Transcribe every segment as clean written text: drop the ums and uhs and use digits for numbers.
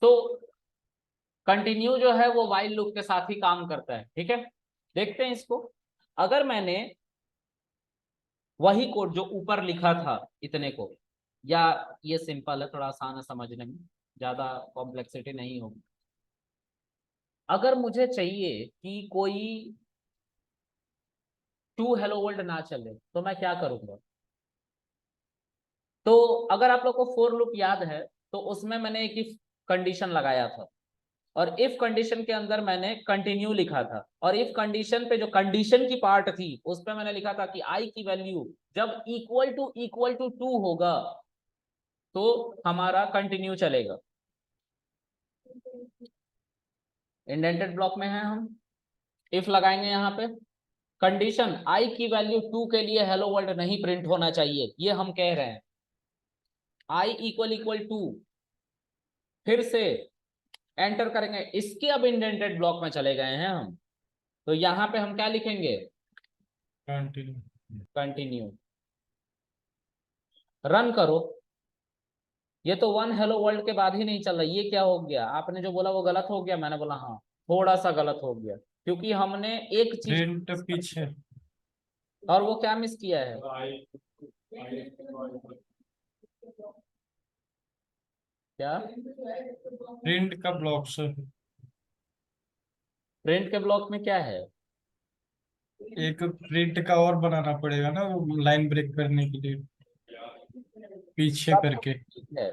तो कंटिन्यू जो है वो वाइल लूप के साथ ही काम करता है। ठीक है, देखते हैं इसको। अगर मैंने वही कोड जो ऊपर लिखा था इतने को, या ये सिंपल है, थोड़ा आसान है समझने में, ज्यादा कॉम्प्लेक्सिटी नहीं होगी। अगर मुझे चाहिए कि कोई टू हेलो वर्ल्ड ना चले तो मैं क्या करूंगा? तो अगर आप लोग को फोर लूप याद है तो उसमें मैंने एक इफ कंडीशन लगाया था, और इफ कंडीशन के अंदर मैंने कंटिन्यू लिखा था, और इफ कंडीशन पे जो कंडीशन की पार्ट थी उस पे मैंने लिखा था कि आई की वैल्यू जब इक्वल टू टू होगा तो हमारा कंटिन्यू चलेगा। इंडेंटेड ब्लॉक में है हम, इफ लगाएंगे यहाँ पे, कंडीशन आई की वैल्यू टू के लिए हेलो वर्ल्ड नहीं प्रिंट होना चाहिए, ये हम कह रहे हैं। आई इक्वल टू, फिर से एंटर करेंगे, इसके अब इंडेंटेड ब्लॉक में चले गए हैं हम, तो यहाँ पे हम क्या लिखेंगे? कंटिन्यू। कंटिन्यू। रन करो। ये तो वन हेलो वर्ल्ड के बाद ही नहीं चल रहा, ये क्या हो गया? आपने जो बोला वो गलत हो गया, मैंने बोला हाँ थोड़ा सा गलत हो गया, क्योंकि हमने एक चीज प्रिंट पीछे। और वो क्या मिस किया है? क्या? प्रिंट का ब्लॉक से प्रिंट के ब्लॉक में क्या है? एक प्रिंट का और बनाना पड़ेगा ना, लाइन ब्रेक करने के लिए, पीछे सब कुछ करके। ठीक है,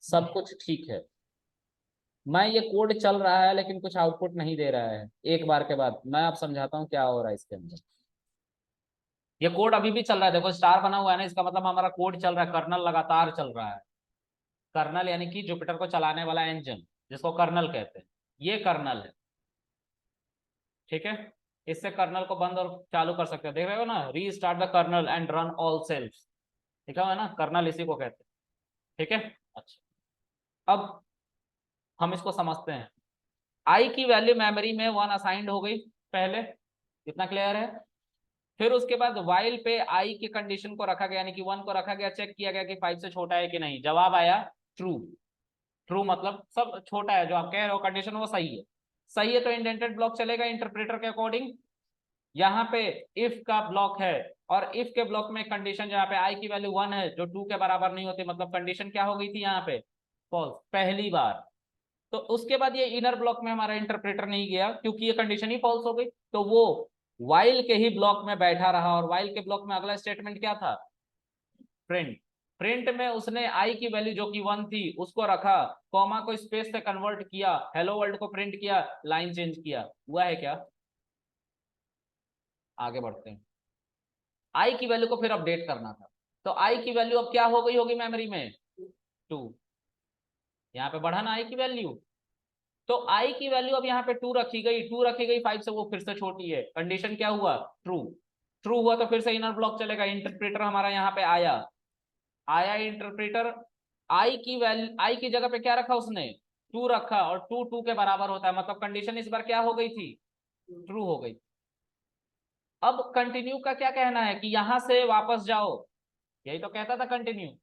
सब कुछ ठीक है। मैं ये कोड चल रहा है लेकिन कुछ आउटपुट नहीं दे रहा है। एक बार के बाद मैं आप समझाता हूँ क्या हो रहा है इसके अंदर। ये कोड अभी भी चल रहा है, देखो स्टार बना हुआ है ना, इसका मतलब हमारा कोड चल रहा है, कर्नल लगातार चल रहा है। कर्नल यानी कि जुपिटर को चलाने वाला इंजन, जिसको कर्नल कहते हैं, ये कर्नल है। ठीक है, इससे कर्नल को बंद और चालू कर सकते हैं, देख रहे हो ना, restart the kernel and run all cells, लिखा हुआ है ना, कर्नल इसी को कहते हैं। ठीक है, अच्छा, अब हम इसको समझते हैं। आई की वैल्यू मेमोरी में वन असाइंड हो गई पहले, इतना क्लियर है। फिर उसके बाद वाइल पे आई की कंडीशन को रखा गया, यानी कि वन को रखा गया, चेक किया गया कि फाइव से छोटा है कि नहीं, जवाब आया ट्रू। ट्रू मतलब सब छोटा है, जो आप कह रहे हो कंडीशन वो सही है। सही है तो इंडेंटेड ब्लॉक चलेगा इंटरप्रेटर के अकॉर्डिंग। यहाँ पे इफ का ब्लॉक है, और इफ के ब्लॉक में कंडीशन जहाँ पे आई की वैल्यू वन है जो टू के बराबर नहीं होती, मतलब कंडीशन क्या हो गई थी यहाँ पे? फॉल्स, पहली बार। तो उसके बाद ये इनर ब्लॉक में हमारा इंटरप्रेटर नहीं गया क्योंकि ये कंडीशन ही फॉल्स हो गई, तो वो वाइल के ही ब्लॉक में बैठा रहा, और वाइल के ब्लॉक में अगला स्टेटमेंट क्या था? प्रिंट। प्रिंट में उसने आई की वैल्यू जो कि वन थी उसको रखा, कॉमा को स्पेस से कन्वर्ट किया, हेलो वर्ल्ड को प्रिंट किया, लाइन चेंज किया, हुआ है क्या? आगे बढ़ते हैं। आई की वैल्यू को फिर अपडेट करना था, तो आई की वैल्यू अब क्या हो गई होगी मेमोरी में? टू। यहाँ पे बढ़ा ना आई की वैल्यू, तो आई की वैल्यू अब यहाँ पे टू रखी गई, टू रखी गई, फाइव से वो फिर से छोटी है, कंडीशन क्या हुआ? ट्रू। ट्रू हुआ तो फिर से इनर ब्लॉक चलेगा, इंटरप्रेटर हमारा यहाँ पे आया। आया इंटरप्रेटर, आई की वैल्यू, आई की जगह पे क्या रखा उसने? टू रखा, और टू टू के बराबर होता है, मतलब कंडीशन इस बार क्या हो गई थी? ट्रू हो गई। अब कंटिन्यू का क्या कहना है कि यहां से वापस जाओ, यही तो कहता था कंटिन्यू।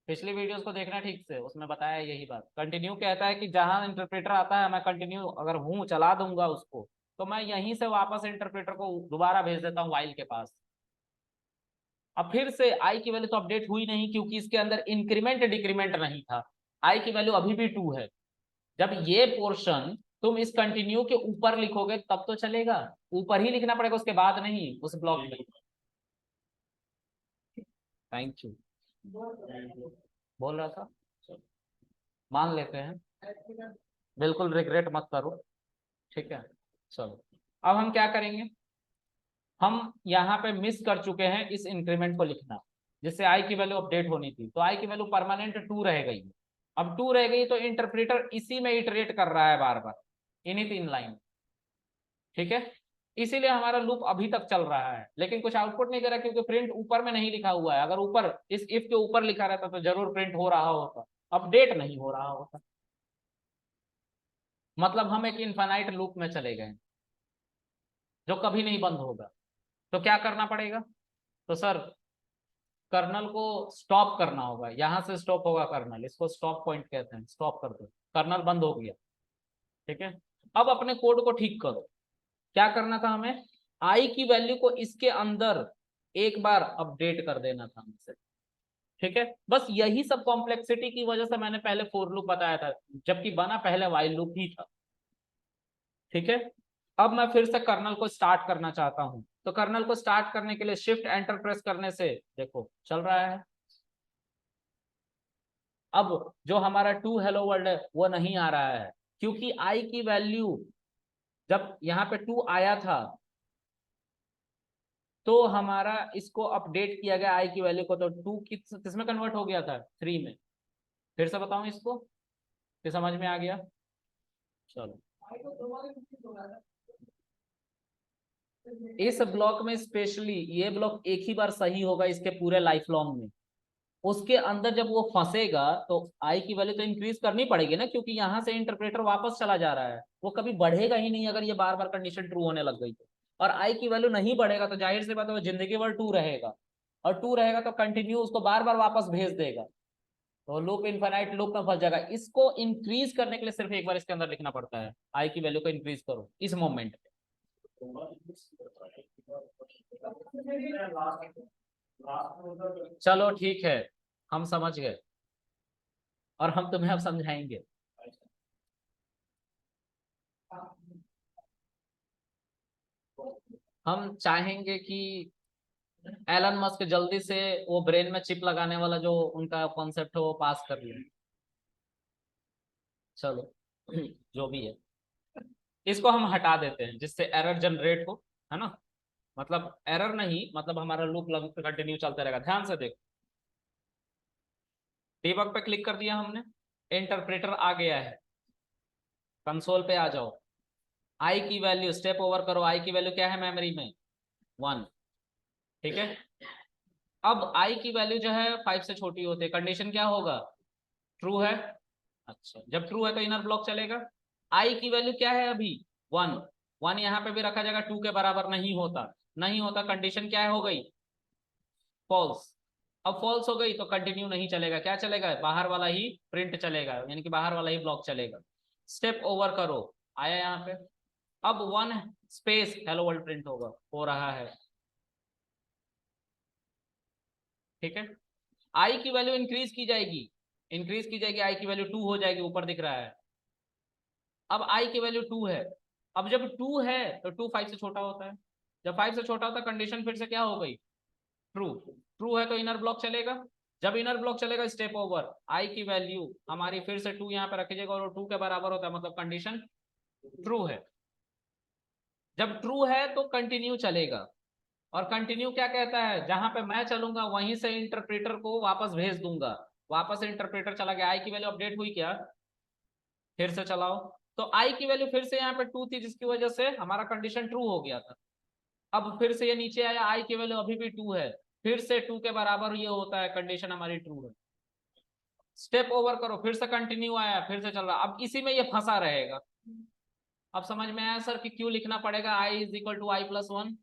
पिछली वीडियोस को देखना ठीक से, उसमें बताया है यही बात। कंटिन्यू कहता है कि जहां इंटरप्रेटर आता है मैं कंटिन्यू अगर हूं चला दूंगा उसको, तो मैं यहीं से वापस इंटरप्रेटर को दोबारा भेज देता हूँ वाइल के पास। अब फिर से आई की वैल्यू तो अपडेट हुई नहीं क्योंकि इसके अंदर इंक्रीमेंट डिक्रीमेंट नहीं था, आई की वैल्यू अभी भी टू है। जब ये पोर्शन तुम इस कंटिन्यू के ऊपर लिखोगे तब तो चलेगा, ऊपर ही लिखना पड़ेगा, उसके बाद नहीं उस ब्लॉक में। थैंक यू, बोल रहा था, मान लेते हैं, बिल्कुल रिग्रेट मत करो। ठीक है, चलो अब हम क्या करेंगे, हम यहाँ पे मिस कर चुके हैं इस इंक्रीमेंट को लिखना, जिससे आई की वैल्यू अपडेट होनी थी, तो आई की वैल्यू परमानेंट टू रह गई। अब टू रह गई तो इंटरप्रेटर इसी में इटरेट कर रहा है बार बार, इन्हीं तीन लाइन। ठीक है, इसीलिए हमारा लूप अभी तक चल रहा है, लेकिन कुछ आउटपुट नहीं दे रहा क्योंकि प्रिंट ऊपर में नहीं लिखा हुआ है। अगर ऊपर इस इफ के ऊपर लिखा रहता तो जरूर प्रिंट हो रहा होता, अपडेट नहीं हो रहा होता। मतलब हम एक इनफाइनाइट लूप में चले गए जो कभी नहीं बंद होगा। तो क्या करना पड़ेगा? तो सर कर्नल को स्टॉप करना होगा, यहां से स्टॉप होगा कर्नल, इसको स्टॉप पॉइंट कहते हैं, स्टॉप कर दो। कर्नल बंद हो गया। ठीक है, अब अपने कोड को ठीक करो। क्या करना था हमें, आई की वैल्यू को इसके अंदर एक बार अपडेट कर देना था हमसे। ठीक है, बस यही सब कॉम्प्लेक्सिटी की वजह से मैंने पहले फॉर लूप बताया था, जबकि बना पहले व्हाइल लूप ही था। ठीक है, अब मैं फिर से कर्नल को स्टार्ट करना चाहता हूं, तो कर्नल को स्टार्ट करने के लिए शिफ्ट एंटर प्रेस करने से देखो चल रहा है। अब जो हमारा टू हेलो वर्ल्ड है वो नहीं आ रहा है, क्योंकि आई की वैल्यू जब यहाँ पे टू आया था तो हमारा इसको अपडेट किया गया आई की वैल्यू को, तो टू किसमें कन्वर्ट हो गया था, 3 में। फिर से बताऊं इसको, फिर समझ में आ गया। चलो, इस ब्लॉक में स्पेशली ये ब्लॉक एक ही बार सही होगा इसके पूरे लाइफ लॉन्ग में। उसके अंदर जब वो फंसेगा तो आई की वैल्यू तो इंक्रीज करनी पड़ेगी ना, क्योंकि यहां से इंटरप्रेटर वापस चला जा रहा है, वो कभी बढ़ेगा ही नहीं अगर ये बार बार कंडीशन ट्रू होने लग गई तो। और आई की वैल्यू नहीं बढ़ेगा तो जाहिर सी बात है वो जिंदगी भर टू रहेगा, और टू रहेगा तो कंटिन्यू उसको बार बार वापस भेज देगा, तो लूप इनफाइनाइट लूप में फंस जाएगा। इसको इंक्रीज करने के लिए सिर्फ एक बार इसके अंदर लिखना पड़ता है, आई की वैल्यू को इंक्रीज करो इस मोमेंट पे। चलो ठीक है, हम समझ गए, और हम तुम्हें अब समझाएंगे। हम चाहेंगे कि एलन मस्क जल्दी से वो ब्रेन में चिप लगाने वाला जो उनका कॉन्सेप्ट है वो पास कर ले। चलो जो भी है, इसको हम हटा देते हैं जिससे एरर जनरेट हो, है ना। मतलब एरर नहीं, मतलब हमारा लूप कंटिन्यू चलता रहेगा। ध्यान से देखो, डीबग पे क्लिक कर दिया हमने, इंटरप्रेटर आ गया है, कंसोल पे आ जाओ। आई की वैल्यू स्टेप ओवर करो, आई की वैल्यू क्या है मेमोरी में, 1। ठीक है, अब आई की वैल्यू जो है 5 से छोटी होती है, कंडीशन क्या होगा, ट्रू है। अच्छा, जब ट्रू है तो इनर ब्लॉक चलेगा। आई की वैल्यू क्या है अभी, 1। 1 यहाँ पे भी रखा जाएगा, 2 के बराबर नहीं होता, नहीं होता, कंडीशन क्या हो गई, फॉल्स। अब फॉल्स हो गई तो कंटिन्यू नहीं चलेगा, क्या चलेगा, बाहर वाला ही प्रिंट चलेगा, यानी कि बाहर वाला ही ब्लॉक चलेगा। स्टेप ओवर करो, आया यहाँ पे, अब 1 स्पेस हेलो वर्ल्ड प्रिंट होगा, हो रहा है। ठीक है, आई की वैल्यू इंक्रीज की जाएगी, इंक्रीज की जाएगी, आई की वैल्यू 2 हो जाएगी, ऊपर दिख रहा है। अब आई की वैल्यू 2 है, अब जब 2 है तो 2 5 से छोटा होता है, जब 5 से छोटा होता है कंडीशन फिर से क्या हो गई, ट्रू। ट्रू है तो इनर ब्लॉक चलेगा, जब इनर ब्लॉक चलेगा स्टेप ओवर, आई की वैल्यू हमारी फिर से 2 यहाँ पे रखी जाएगा और 2 के बराबर होता है, मतलब कंडीशन ट्रू है। जब ट्रू है तो कंटिन्यू चलेगा, और कंटिन्यू क्या कहता है, जहां पे मैं चलूंगा वहीं से इंटरप्रेटर को वापस भेज दूंगा। वापस इंटरप्रेटर चला गया, आई की वैल्यू अपडेट हुई क्या, फिर से चलाओ, तो आई की वैल्यू फिर से यहाँ पे 2 थी, जिसकी वजह से हमारा कंडीशन ट्रू हो गया था। अब फिर से ये नीचे आया, आई की वैल्यू अभी भी 2 है, फिर से 2 के बराबर ये होता है, कंडीशन हमारी ट्रू है। स्टेप ओवर करो, फिर से कंटिन्यू आया, फिर से चल रहा, अब इसी में ये फंसा रहेगा। अब समझ में आया सर कि क्यों लिखना पड़ेगा I is equal to I plus 1।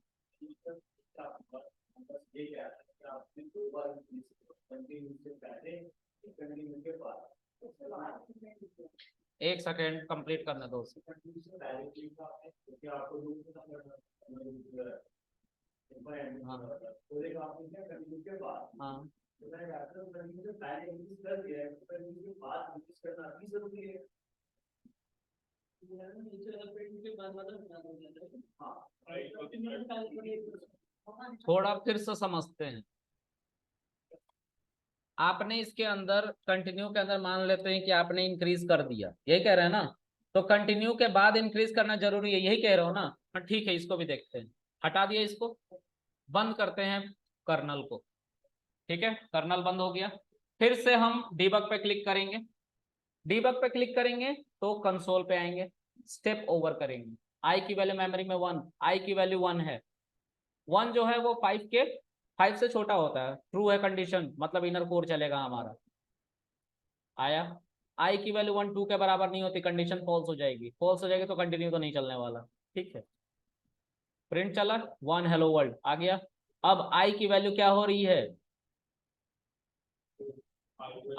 एक सेकेंड कंप्लीट करने दो। हाँ, थोड़ा फिर से समझते हैं। आपने इसके अंदर कंटिन्यू के अंदर मान लेते हैं कि आपने इंक्रीज कर दिया, यही कह रहे हैं ना, तो कंटिन्यू के बाद इंक्रीज करना जरूरी है, यही कह रहे हो ना। हाँ ठीक है, इसको भी देखते हैं, हटा दिया इसको, बंद करते हैं कर्नल को। ठीक है, कर्नल बंद हो गया, फिर से हम डीबग पे क्लिक करेंगे, डीबग पे क्लिक करेंगे तो कंसोल पे आएंगे, स्टेप ओवर करेंगे, आई की वैल्यू मेमोरी में 1, आई की वैल्यू 1 है, 1 जो है वो 5 से छोटा होता है, ट्रू है कंडीशन, मतलब इनर कोर चलेगा हमारा। आया, आई की वैल्यू 1 2 के बराबर नहीं होती, कंडीशन फॉल्स हो जाएगी, फॉल्स हो जाएगी तो कंटिन्यू तो नहीं चलने वाला। ठीक है, प्रिंट चला, 1 हेलो वर्ल्ड आ गया। अब आई की वैल्यू क्या हो रही है,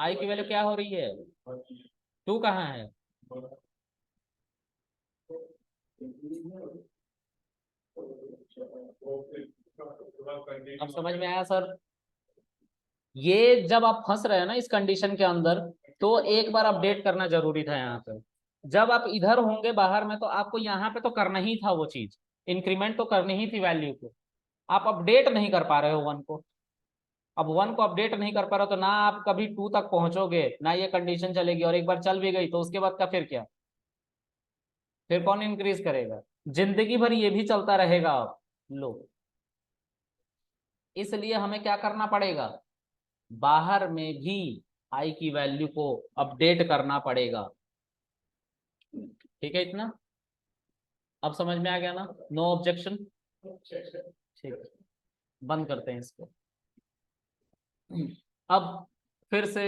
आई की वैल्यू क्या हो रही है, 2 कहाँ है, अब समझ में आया सर? ये जब आप फंस रहे हैं ना इस कंडीशन के अंदर, तो एक बार अपडेट करना जरूरी था यहाँ पे। जब आप इधर होंगे बाहर में, तो आपको यहाँ पे तो करना ही था वो चीज, इंक्रीमेंट तो करनी ही थी वैल्यू को। आप अपडेट नहीं कर पा रहे हो वन को। अब वन को अपडेट नहीं कर पा रहे हो तो ना आप कभी टू तक पहुंचोगे, ना ये कंडीशन चलेगी, और एक बार चल भी गई तो उसके बाद का फिर क्या? फिर कौन इंक्रीज करेगा? जिंदगी भर ये भी चलता रहेगा। अब लो, इसलिए हमें क्या करना पड़ेगा, बाहर में भी आई की वैल्यू को अपडेट करना पड़ेगा। ठीक है इतना? अब समझ में आ गया ना? No objection? ठीक है, बंद करते हैं इसको। अब फिर से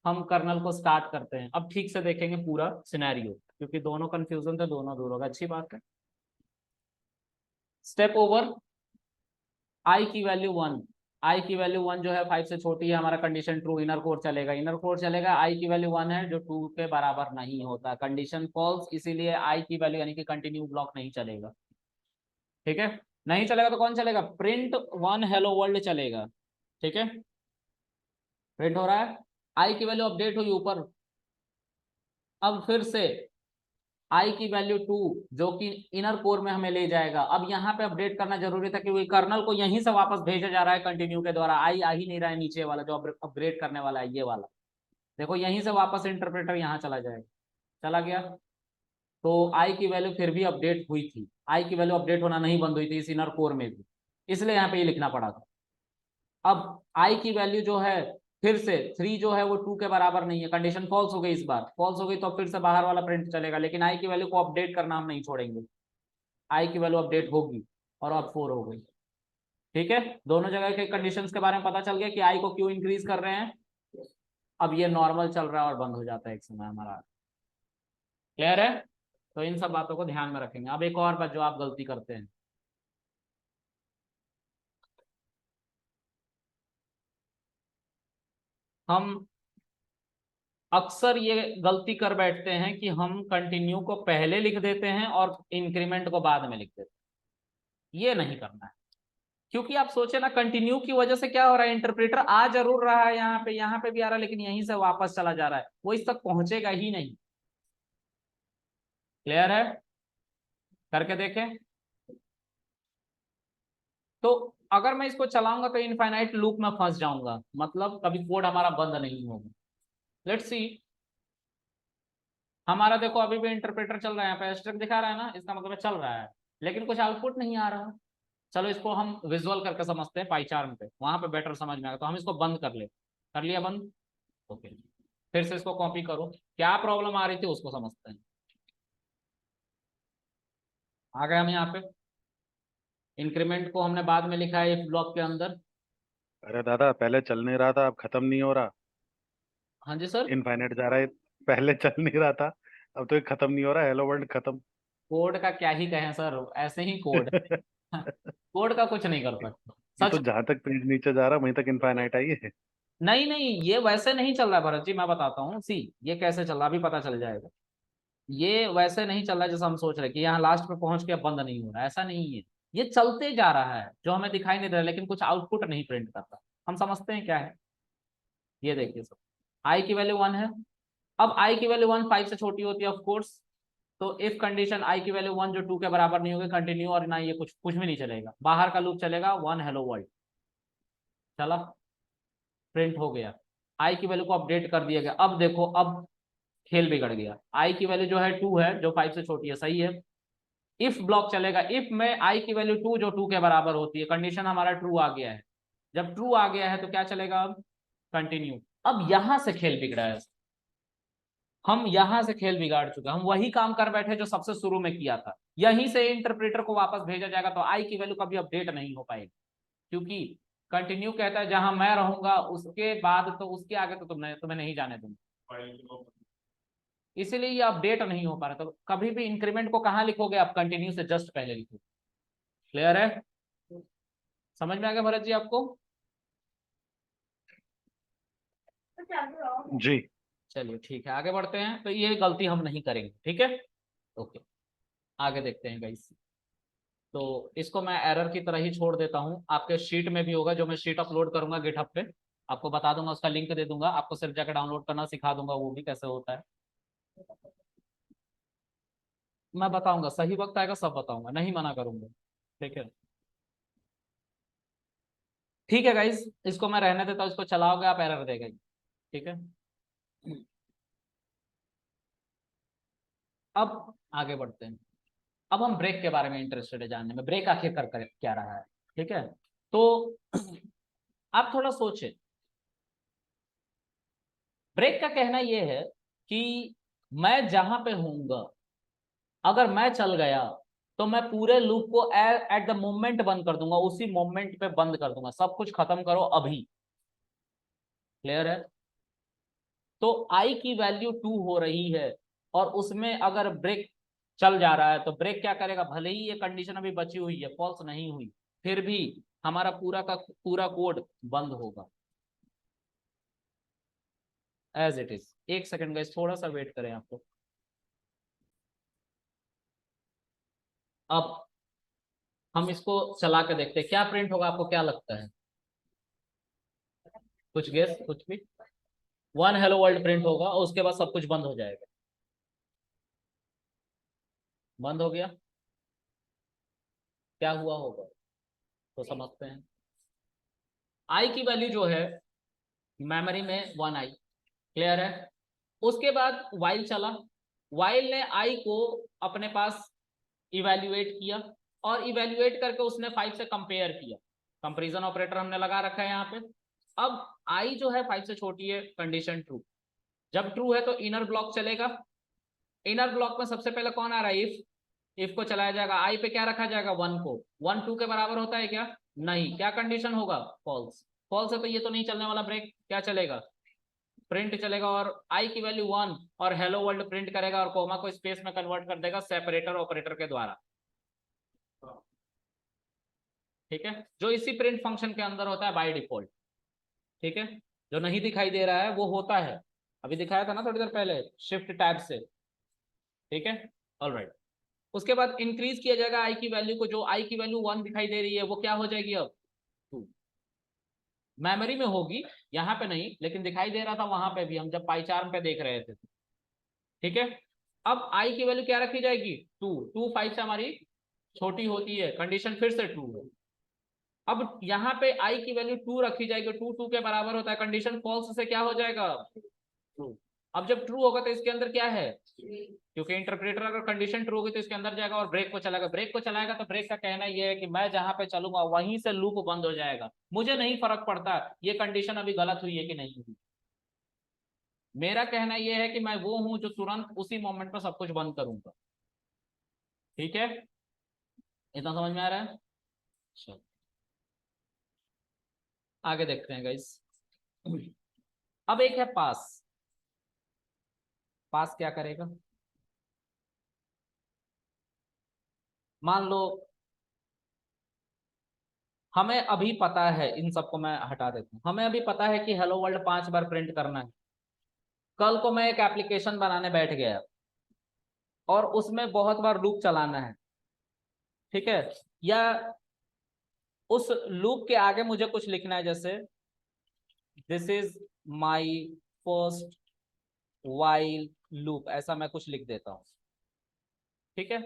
हम कर्नल को स्टार्ट करते हैं। अब ठीक से देखेंगे पूरा सिनेरियो, क्योंकि दोनों कंफ्यूजन थे, दोनों दूर होगा। अच्छी बात है। स्टेप ओवर, आई की वैल्यू 1। आई की वैल्यू 1 जो है 5 से छोटी है, हमारा कंडीशन ट्रू, इनर कोर चलेगा। इनर कोर चलेगा, आई की वैल्यू 1 है जो 2 के बराबर नहीं होता, कंडीशन फॉल्स, इसीलिए आई की वैल्यू यानी कि कंटिन्यू ब्लॉक नहीं चलेगा। ठीक है, नहीं चलेगा तो कौन चलेगा? प्रिंट 1 हेलो वर्ल्ड चलेगा। ठीक है, प्रिंट हो रहा है, आई की वैल्यू अपडेट हुई ऊपर। अब फिर से आई की वैल्यू 2 जो कि इनर कोर में हमें ले जाएगा। अब यहाँ पे अपडेट करना जरूरी था, क्योंकि कर्नल को यहीं से वापस भेजा जा रहा है कंटिन्यू के द्वारा। आई आ ही नहीं रहा है, नीचे वाला जो अपग्रेड करने वाला है, ये वाला देखो, यहीं से वापस इंटरप्रेटर यहाँ चला जाएगा। चला गया, तो आई की वैल्यू फिर भी अपडेट हुई थी। आई की वैल्यू अपडेट होना नहीं बंद हुई थी इस इनर कोर में भी, इसलिए यहाँ पे ये लिखना पड़ा था। अब आई की वैल्यू जो है फिर से 3 जो है वो 2 के बराबर नहीं है, कंडीशन फॉल्स हो गई। इस बार फॉल्स हो गई तो फिर से बाहर वाला प्रिंट चलेगा, लेकिन आई की वैल्यू को अपडेट करना हम नहीं छोड़ेंगे। आई की वैल्यू अपडेट होगी, और अब 4 हो गई। ठीक है, दोनों जगह के कंडीशंस के बारे में पता चल गया कि आई को क्यों इंक्रीज कर रहे हैं। अब ये नॉर्मल चल रहा है और बंद हो जाता है एक समय हमारा। क्लियर है? तो इन सब बातों को ध्यान में रखेंगे। अब एक और बात जो आप गलती करते हैं, हम अक्सर ये गलती कर बैठते हैं कि हम कंटिन्यू को पहले लिख देते हैं और इंक्रीमेंट को बाद में लिख देते हैं। ये नहीं करना है, क्योंकि आप सोचे ना, कंटिन्यू की वजह से क्या हो रहा है, इंटरप्रेटर आ जरूर रहा है यहाँ पे भी आ रहा है, लेकिन यहीं से वापस चला जा रहा है, वो इस तक पहुंचेगा ही नहीं। क्लियर है? करके देखें। तो अगर मैं इसको चलाऊंगा तो इनफाइनाइट लूप में फंस जाऊंगा, मतलब कभी कोड हमारा बंद नहीं होगा। लेट्स सी, हमारा देखो अभी भी इंटरप्रेटर चल रहा है, यहाँ पे एस्टेरिस्क दिखा रहा है ना, इसका मतलब चल रहा है, लेकिन कुछ आउटपुट नहीं आ रहा। चलो इसको हम विजुअल करके समझते हैं, पाई चार्म पे, वहां पे बेटर समझ में आएगा। तो हम इसको बंद कर ले, कर लिया बंद। ओके, फिर से इसको कॉपी करो, क्या प्रॉब्लम आ रही थी उसको समझते हैं। आ गए हम यहाँ पे, इंक्रीमेंट को हमने बाद में लिखा है इफ ब्लॉक के अंदर। अरे दादा, पहले चल नहीं रहा था, अब खत्म नहीं हो रहा। हाँ जी सर। इनफाइनाइट जा रहा है। पहले चल नहीं रहा था, अब तो ये खत्म नहीं हो रहा। हेलो वर्ल्ड खत्म। कोड का क्या ही कहें सर, ऐसे ही कोड कोड का कुछ नहीं कर सकते ये तो सच। जहां तक पेज नीचे जा रहा वहीं तक इनफाइनाइट आई है। नहीं नहीं, ये वैसे नहीं चल रहा है भरत जी, मैं बताता हूँ। सी, ये कैसे चल रहा है अभी पता चल जाएगा। ये वैसे नहीं चल रहा है जैसा हम सोच रहे हैं कि यहाँ लास्ट पे पहुंच के अब बंद नहीं हो रहा है, ऐसा नहीं है। ये चलते जा रहा है, जो हमें दिखाई नहीं दे रहा, लेकिन कुछ आउटपुट नहीं प्रिंट करता। हम समझते हैं क्या है। ये देखिए सर, आई की वैल्यू 1 है। अब आई की वैल्यू 1 5 से छोटी होती है ऑफ कोर्स। तो इफ कंडीशन आई की वैल्यू 1 जो 2 के बराबर नहीं होगी, कंटिन्यू, और ना ये कुछ कुछ भी नहीं चलेगा, बाहर का लूप चलेगा, 1 हेलो वर्ल्ड चला, प्रिंट हो गया। आई की वैल्यू को अपडेट कर दिया गया। अब देखो, अब खेल बिगड़ गया। आई की वैल्यू जो है 2 है, जो 5 से छोटी है, सही है। इफ ब्लॉक चलेगा, इफ में आई की वैल्यू 2 जो 2 के बराबर होती है, कंडीशन हमारा ट्रू आ गया है। जब ट्रू आ गया है तो क्या चलेगा अब? कंटिन्यू। अब यहां से खेल बिगड़ा है, हम यहां से खेल बिगाड़ चुके हैं। हम वही काम कर बैठे जो सबसे शुरू में किया था। यहीं से इंटरप्रेटर को वापस भेजा जाएगा, तो आई की वैल्यू कभी अपडेट नहीं हो पाएगी, क्योंकि कंटिन्यू कहता है जहां मैं रहूंगा उसके बाद तो उसके आगे तो तुम्हें नहीं जाने दूंगा, इसीलिए ये अपडेट नहीं हो पा रहा। तो कभी भी इंक्रीमेंट को कहाँ लिखोगे आप? कंटिन्यू से जस्ट पहले लिखो। क्लियर है? समझ में आ गया भरत जी आपको? जी। चलिए ठीक है, आगे बढ़ते हैं। तो ये गलती हम नहीं करेंगे, ठीक है। ओके, आगे देखते हैं गाइस। तो इसको मैं एरर की तरह ही छोड़ देता हूँ। आपके शीट में भी होगा, जो मैं शीट अपलोड करूंगा गिटहब पे, आपको बता दूंगा, उसका लिंक दे दूंगा, आपको सिर्फ जाकर डाउनलोड करना सिखा दूंगा, वो भी कैसे होता है मैं बताऊंगा। सही वक्त आएगा सब बताऊंगा, नहीं मना करूंगा, ठीक है। ठीक है गाइस, इसको मैं रहने देता हूँ, इसको चलाओगे आप, एरर देगा ही, ठीक है। अब आगे बढ़ते हैं। अब हम ब्रेक के बारे में इंटरेस्टेड है जानने में, ब्रेक आखिर कर क्या रहा है, ठीक है। तो आप थोड़ा सोचे, ब्रेक का कहना यह है कि मैं जहां पे हूंगा, अगर मैं चल गया तो मैं पूरे लूप को एट द मोमेंट बंद कर दूंगा, उसी मोमेंट पे बंद कर दूंगा, सब कुछ खत्म करो अभी। क्लियर है। तो आई की वैल्यू 2 हो रही है, और उसमें अगर ब्रेक चल जा रहा है तो ब्रेक क्या करेगा, भले ही ये कंडीशन अभी बची हुई है, फॉल्स नहीं हुई, फिर भी हमारा पूरा का पूरा कोड बंद होगा एज इट इज। एक सेकंड गाइस, थोड़ा सा वेट करें आपको। अब हम इसको चला के देखते हैं क्या प्रिंट होगा, आपको क्या लगता है, कुछ गेस, कुछ भी। वन हेलो वर्ल्ड प्रिंट होगा और उसके बाद सब कुछ बंद हो जाएगा। बंद हो गया, क्या हुआ होगा तो समझते हैं। आई की वैल्यू जो है मेमोरी में 1 आई, क्लियर है। उसके बाद वाइल चला, वाइल ने आई को अपने पास इवेल्युएट किया, और इवेल्युएट करके उसने 5 से कंपेयर किया। कंपैरिजन ऑपरेटर हमने लगा रखा है यहाँ पे। अब आई जो है 5 से छोटी है, कंडीशन ट्रू। जब ट्रू है तो इनर ब्लॉक चलेगा। इनर ब्लॉक में सबसे पहले कौन आ रहा है, इफ को चलाया जाएगा। आई पे क्या रखा जाएगा, 1 को। 1 2 के बराबर होता है क्या, नहीं। क्या कंडीशन होगा, फॉल्स। फॉल्स है तो ये तो नहीं चलने वाला ब्रेक, क्या चलेगा, प्रिंट चलेगा। और आई की वैल्यू 1 और हेलो वर्ल्ड प्रिंट करेगा, और कोमा को स्पेस में कन्वर्ट कर देगा सेपरेटर ऑपरेटर के द्वारा, ठीक है, जो इसी प्रिंट फंक्शन के अंदर होता है बाय डिफॉल्ट, ठीक है। जो नहीं दिखाई दे रहा है वो होता है, अभी दिखाया था ना थोड़ी देर पहले, शिफ्ट टैब से, ठीक है। ऑलराइट, उसके बाद इंक्रीज किया जाएगा आई की वैल्यू को। जो आई की वैल्यू 1 दिखाई दे रही है वो क्या हो जाएगी अब, 2। मेमोरी में होगी, यहाँ पे नहीं, लेकिन दिखाई दे रहा था वहां पे भी, हम जब पाई चार्म पे देख रहे थे, ठीक है। अब आई की वैल्यू क्या रखी जाएगी, 2। 2 5 से हमारी छोटी होती है, कंडीशन फिर से ट्रू है। अब यहाँ पे आई की वैल्यू 2 रखी जाएगी, 2 2 के बराबर होता है, कंडीशन फॉल्स से क्या हो जाएगा, ट्रू। अब जब ट्रू होगा तो इसके अंदर क्या है, क्योंकि इंटरप्रेटर अगर कंडीशन ट्रू होगी तो इसके अंदर जाएगा और ब्रेक को चलाएगा। ब्रेक को चलाएगा तो ब्रेक का कहना यह है कि मैं जहां पे चलूंगा वहीं से लूप बंद हो जाएगा, मुझे नहीं फर्क पड़ता ये कंडीशन अभी गलत हुई है कि नहीं हुई। मेरा कहना यह है कि मैं वो हूं जो तुरंत उसी मोमेंट पर सब कुछ बंद करूंगा, ठीक है। इतना समझ में आ रहा है, चलो आगे देखते हैं गाइस। अब एक है पास। पास क्या करेगा, मान लो हमें अभी पता है, इन सबको मैं हटा देता हूं, हमें अभी पता है कि हेलो वर्ल्ड 5 बार प्रिंट करना है। कल को मैं एक एप्लीकेशन बनाने बैठ गया और उसमें बहुत बार लूप चलाना है, ठीक है। या उस लूप के आगे मुझे कुछ लिखना है, जैसे this is my first while loop, ऐसा मैं कुछ लिख देता हूं, ठीक है।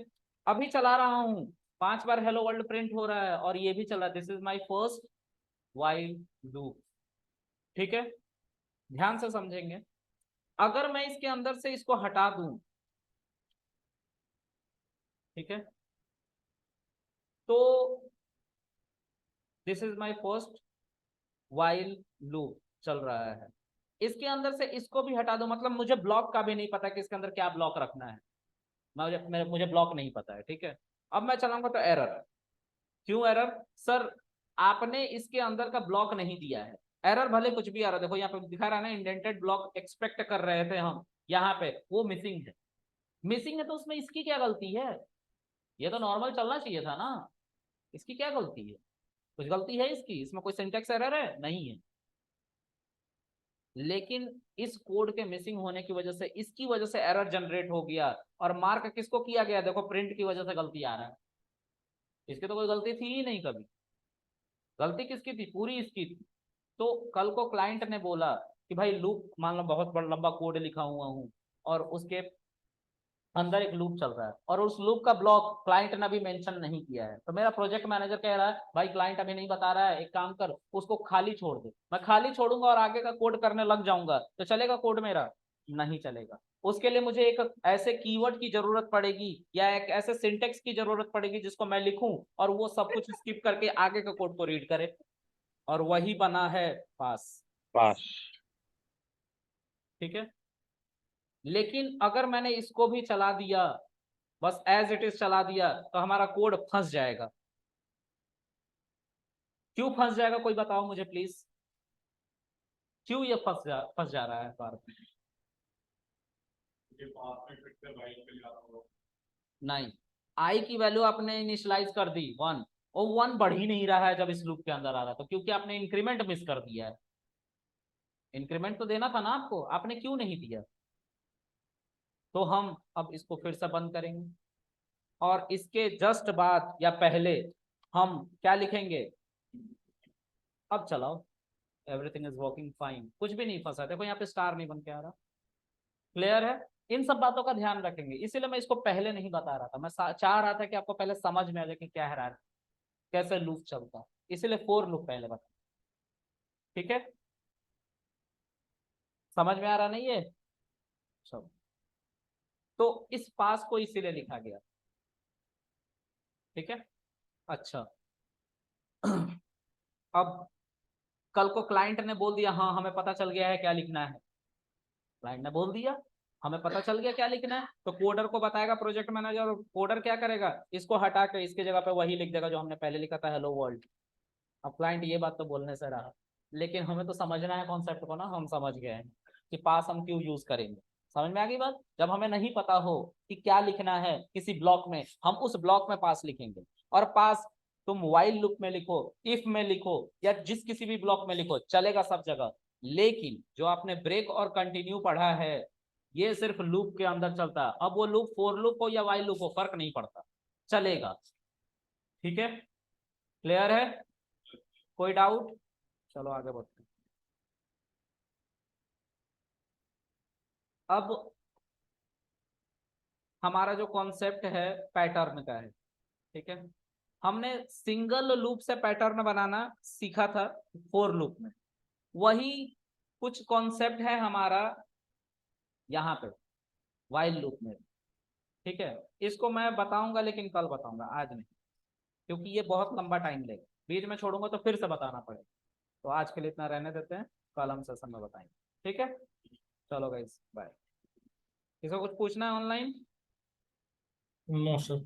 अभी चला रहा हूं, 5 बार हेलो वर्ल्ड प्रिंट हो रहा है और ये भी चला, this is my first while loop, ठीक है। ध्यान से समझेंगे, अगर मैं इसके अंदर से इसको हटा दूं, ठीक है, तो this is my first while loop चल रहा है, इसके अंदर से इसको भी हटा दो, मतलब मुझे ब्लॉक का भी नहीं पता कि इसके अंदर क्या ब्लॉक रखना है, मुझे ब्लॉक नहीं पता है, ठीक है। अब मैं चलाऊंगा तो एरर। क्यों एरर, सर आपने इसके अंदर का ब्लॉक नहीं दिया है। एरर भले कुछ भी आ रहा है, देखो यहाँ पे दिखा रहा है ना, इंडेंटेड ब्लॉक एक्सपेक्ट कर रहे थे हम, यहाँ पे वो मिसिंग है। मिसिंग है तो उसमें इसकी क्या गलती है, ये तो नॉर्मल चलना चाहिए था ना, इसकी क्या गलती है, कुछ गलती है इसकी, इसमें कोई सिंटेक्स एरर है, नहीं है। लेकिन इस कोड के मिसिंग होने की वजह से इसकी वजह से एरर जनरेट हो गया, और मार्क किसको किया गया, देखो प्रिंट की वजह से गलती आ रहा है। इसकी तो कोई गलती थी ही नहीं कभी, गलती किसकी थी, पूरी इसकी थी। तो कल को क्लाइंट ने बोला कि भाई लूप, मान लो बहुत बड़ा लंबा कोड लिखा हुआ हूँ और उसके अंदर एक लूप चल रहा है और उस लूप का ब्लॉक क्लाइंट ने अभी मेंशन नहीं किया है, तो मेरा प्रोजेक्ट मैनेजर कह रहा है भाई क्लाइंट अभी नहीं बता रहा है, एक काम कर उसको खाली छोड़ दे। मैं खाली छोड़ूंगा और आगे का कोड करने लग जाऊंगा तो चलेगा कोड मेरा? नहीं चलेगा। उसके लिए मुझे एक ऐसे कीवर्ड की जरूरत पड़ेगी या एक ऐसे सिंटेक्स की जरूरत पड़ेगी जिसको मैं लिखूं और वो सब कुछ स्किप करके आगे का कोड को रीड करे, और वही बना है पास। पास। ठीक है, लेकिन अगर मैंने इसको भी चला दिया, बस एज इट इज चला दिया, तो हमारा कोड फंस जाएगा। क्यों फंस जाएगा, कोई बताओ मुझे प्लीज, क्यों ये फंस जा रहा है बार बार? नहीं, आई की वैल्यू आपने इनिशियलाइज कर दी 1, और 1 बढ़ ही नहीं रहा है जब इस लूप के अंदर आ रहा है, तो क्योंकि आपने इंक्रीमेंट मिस कर दिया है। इंक्रीमेंट तो देना था ना आपको, आपने क्यों नहीं दिया? तो हम अब इसको फिर से बंद करेंगे और इसके जस्ट बाद या पहले हम क्या लिखेंगे, अब चलाओ, एवरीथिंग इज वर्किंग फाइन, कुछ भी नहीं फंसा, देखो यहाँ पे स्टार नहीं बन के आ रहा। क्लियर है? इन सब बातों का ध्यान रखेंगे, इसीलिए मैं इसको पहले नहीं बता रहा था, मैं चाह रहा था कि आपको पहले समझ में आ जाए कि क्या है, कैसे लूप चलता है, इसीलिए फोर लूप पहले बता। ठीक है, समझ में आ रहा नहीं है? चलो, तो इस पास को इसीलिए लिखा गया। ठीक है, अच्छा। अब कल को क्लाइंट ने बोल दिया हाँ हमें पता चल गया है क्या लिखना है, क्लाइंट ने बोल दिया हमें पता चल गया क्या लिखना है, तो कोडर को बताएगा प्रोजेक्ट मैनेजर, कोडर क्या करेगा, इसको हटा के इसके जगह पे वही लिख देगा जो हमने पहले लिखा था, हेलो वर्ल्ड। अब क्लाइंट ये बात तो बोलने से रहा, लेकिन हमें तो समझना है कॉन्सेप्ट को ना, हम समझ गए हैं कि पास हम क्यों यूज करेंगे। समझ में आ गई बात? जब हमें नहीं पता हो कि क्या लिखना है किसी ब्लॉक में, हम उस ब्लॉक में पास लिखेंगे। और पास तुम वाइल लूप में लिखो, इफ में लिखो, या जिस किसी भी ब्लॉक में लिखो, चलेगा सब जगह। लेकिन जो आपने ब्रेक और कंटिन्यू पढ़ा है, ये सिर्फ लूप के अंदर चलता है। अब वो लूप फोर लूप हो या वाइल लूप हो, फर्क नहीं पड़ता, चलेगा। ठीक है, क्लियर है? कोई डाउट? चलो आगे बढ़ते हैं। अब हमारा जो कॉन्सेप्ट है पैटर्न का है। ठीक है, हमने सिंगल लूप से पैटर्न बनाना सीखा था फोर लूप में, वही कुछ कॉन्सेप्ट है हमारा यहाँ पे वाइल लूप में। ठीक है, इसको मैं बताऊंगा लेकिन कल बताऊंगा, आज नहीं, क्योंकि ये बहुत लंबा टाइम लेगा, बीच में छोड़ूंगा तो फिर से बताना पड़ेगा। तो आज के लिए इतना रहने देते हैं, कल हम सेशन में बताएंगे। ठीक है, चलो गाइस बाय। किसी को कुछ पूछना है ऑनलाइन? No sir.